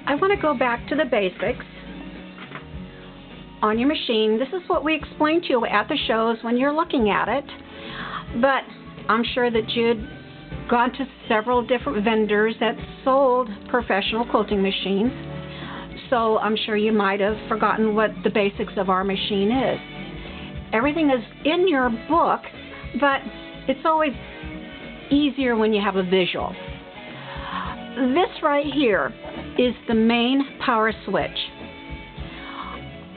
I want to go back to the basics on your machine. This is what we explain to you at the shows when you're looking at it, but I'm sure that you'd gone to several different vendors that sold professional quilting machines, so I'm sure you might have forgotten what the basics of our machine is. Everything is in your book, but it's always easier when you have a visual. This right here is the main power switch.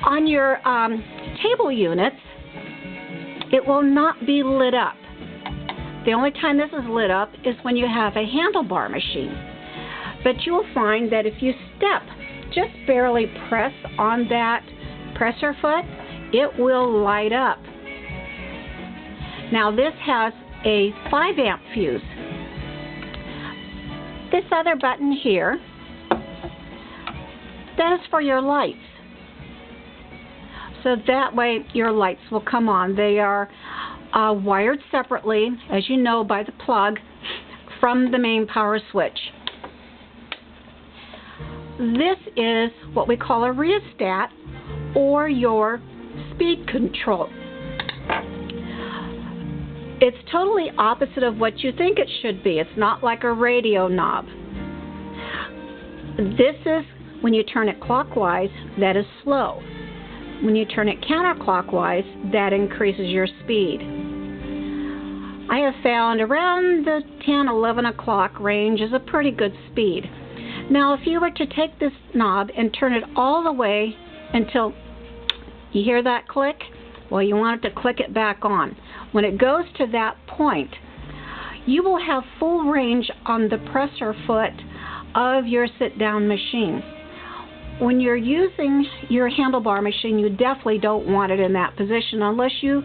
On your table units, it will not be lit up. The only time this is lit up is when you have a handlebar machine. But you'll find that if you just barely press on that presser foot, it will light up. Now this has a 5 amp fuse. This other button here, that is for your lights. So that way your lights will come on. They are wired separately, as you know, by the plug from the main power switch. This is what we call a rheostat, or your speed control. It's totally opposite of what you think it should be. It's not like a radio knob. This is, when you turn it clockwise, that is slow. When you turn it counterclockwise, that increases your speed. I have found around the 10, 11 o'clock range is a pretty good speed. Now, if you were to take this knob and turn it all the way until you hear that click, well, you want it to click it back on. When it goes to that point, you will have full range on the presser foot of your sit-down machine. When you're using your handlebar machine, you definitely don't want it in that position unless you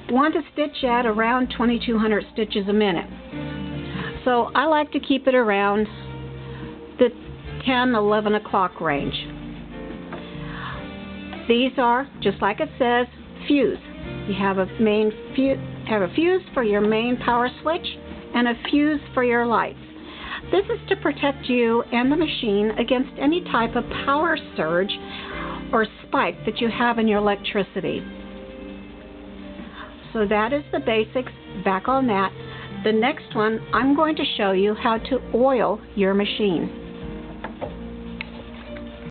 want to stitch at around 2,200 stitches a minute. So I like to keep it around the 10, 11 o'clock range. These are, just like it says, fuse. You have a fuse for your main power switch and a fuse for your lights. This is to protect you and the machine against any type of power surge or spike that you have in your electricity. So that is the basics. Back on that. The next one, I'm going to show you how to oil your machine.